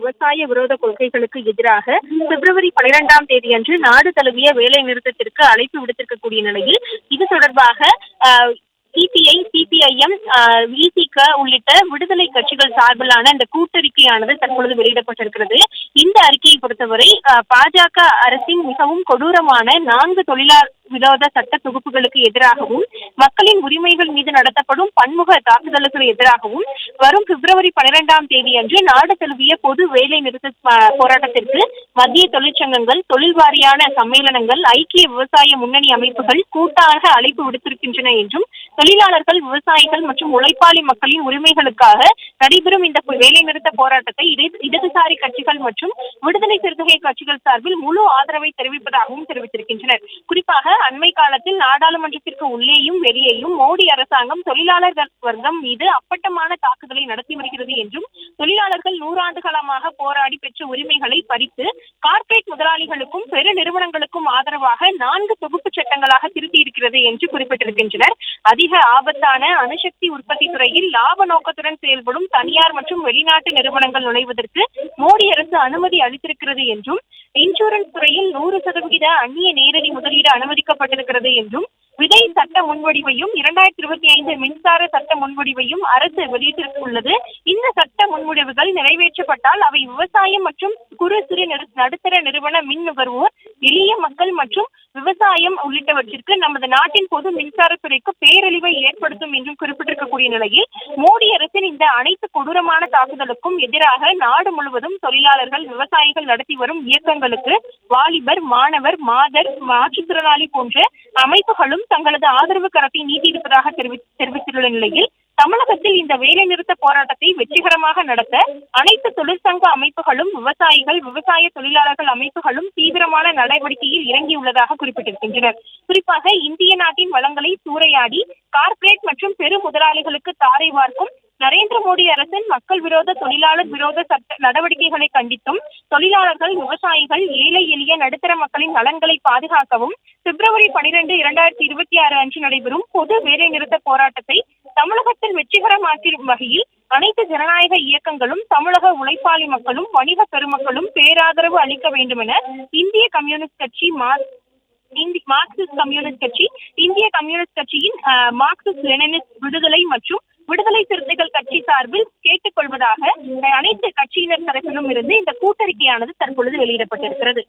விவசாய விரோத கொள்கைகளுக்கு எதிராக பிப்ரவரி 12ஆம் தேதியன்று நாடு தழுவிய வேலை நிறுத்தத்திற்கு அழைப்பு விடுத்திருக்கக்கூடிய நிலையில் இது தொடர்பாக சிபிஐ, சிபிஐஎம், விசிக உள்ளிட்ட விடுதலை கட்சிகள் சார்பிலான இந்த கூட்டறிக்கையானது தற்பொழுது வெளியிடப்பட்டிருக்கிறது. இந்த அறிக்கையை பொறுத்தவரை பாஜக அரசின் மிகவும் கொடூரமான 4 தொழிலாளர் விரோத சட்ட தொகுப்புகளுக்கு எதிராகவும் மக்களின் உரிமைகள் மீது நடத்தப்படும் பன்முக தாக்குதலுக்கு எதிராகவும் வரும் பிப்ரவரி 12ஆம் தேதி அன்று நாடு தழுவிய பொது வேலை நிறுத்த போராட்டத்திற்கு மத்திய தொழிற்சங்கங்கள், தொழில் வாரியான சம்மேளனங்கள், ஐக்கிய விவசாய முன்னணி அமைப்புகள் கூட்டாக அழைப்பு விடுத்திருக்கின்றன என்றும் தொழிலாளர்கள், விவசாயிகள் மற்றும் உழைப்பாளி மக்களின் உரிமைகளுக்காக நடைபெறும் இந்த வேலைநிறுத்த போராட்டத்தை இடதுசாரி கட்சிகள் மற்றும் விடுதலை சிறுத்தைகள் கட்சிகள் சார்பில் முழு ஆதரவை தெரிவிப்பதாகவும் தெரிவித்திருக்கின்றனர். குறிப்பாக அண்மை காலத்தில் நாடாளுமன்றத்திற்கு உள்ளேயும் வெளியேயும் மோடி அரசாங்கம் தொழிலாளர் வர்க்கம் மீது அப்பட்டமான தாக்குதலை நடத்தி வருகிறது என்றும் தொழிலாளர்கள் 100 ஆண்டுகாலமாக போராடி பெற்ற உரிமைகளை பறித்து கார்ப்பரேட் முதலாளிகளுக்கும் பெரு நிறுவனங்களுக்கும் ஆதரவாக 4 தொகுப்பு சட்டங்களாக திருத்தி இருக்கிறது என்று குறிப்பிட்டிருக்கின்றனர். அதிக ஆபத்தான அணுசக்தி உற்பத்தி துறையில் லாப நோக்கத்துடன் செயல்படும் தனியார் மற்றும் வெளிநாட்டு நிறுவனங்கள் நுழைவதற்கு மோடி அரசு அனுமதி அளித்திருக்கிறது என்றும், இன்சூரன்ஸ் துறையில் 100% அந்நிய நேரடி முதலீடு அனுமதிக்கப்பட்டிருக்கிறது என்றும், விதை சட்ட முன்வடிவையும் 2025 மின்சார சட்ட முன்வடிவையும் அரசு வெளியிட்டிருந்துள்ளது. இந்த சட்ட முன்வடிவுகள் நிறைவேற்றப்பட்டால் அவை விவசாயம் மற்றும் குறு சிறு நடுத்தர நிறுவன மின் நுகர்வோர், எளிய மக்கள் மற்றும் விவசாயம் உள்ளிட்டவற்றிற்கு நமது நாட்டின் பொது மின்சாரத்துறைக்கு பேரழிவை ஏற்படுத்தும் என்றும் குறிப்பிட்டிருக்கக்கூடிய நிலையில் மோடி அரசின் இந்த அனைத்து கொடூரமான தாக்குதலுக்கும் எதிராக நாடு முழுவதும் தொழிலாளர்கள், விவசாயிகள் நடத்தி வரும் இயக்கங்களுக்கு வாலிபர், மாணவர், மாதர், மாற்றுத்திறனாளி போன்ற அமைப்புகளும் தங்களது ஆதரவு கரத்தை நீட்டியிருப்பதாக தெரிவித்துள்ள நிலையில் தமிழகத்தில் இந்த வேலைநிறுத்த போராட்டத்தை வெற்றிகரமாக நடத்த அனைத்து தொழிற்சங்க அமைப்புகளும், விவசாயிகள், விவசாய தொழிலாளர்கள் அமைப்புகளும் தீவிரமான நடவடிக்கையில் இறங்கியுள்ளதாக குறிப்பிட்டிருக்கின்றனர். குறிப்பாக இந்திய நாட்டின் வளங்களை சூறையாடி கார்ப்பரேட் மற்றும் பெரு முதலாளிகளுக்கு தாரை வார்க்கும் நரேந்திர மோடி அரசின் மக்கள் விரோத, தொழிலாளர் விரோத சட்ட நடவடிக்கைகளை கண்டித்தும் தொழிலாளர்கள், விவசாயிகள், ஏழை எளிய நடுத்தர மக்களின் நலன்களை பாதுகாக்கவும் பிப்ரவரி 12, 2026 அன்று நடைபெறும் பொது வேலை நிறுத்த போராட்டத்தை தமிழகத்தில் வெற்றிகரமாக்கும் வகையில் அனைத்து ஜனநாயக இயக்கங்களும், தமிழக உழைப்பாளி மக்களும், வணிக பெருமக்களும் பேராதரவு அளிக்க வேண்டும் என இந்திய கம்யூனிஸ்ட் கட்சி, மார்க்சிஸ்ட் கம்யூனிஸ்ட் கட்சி, இந்திய கம்யூனிஸ்ட் கட்சியின் மார்க்சிஸ்ட் லெனினிஸ்ட் விடுதலை மற்றும் விடுதலை சிறுத்தைகள் கட்சி சார்பில் கேட்டுக் கொள்வதாக அனைத்து கட்சியினர் தரப்பிலும் இருந்து இந்த கூட்டறிக்கையானது தற்பொழுது வெளியிடப்பட்டிருக்கிறது.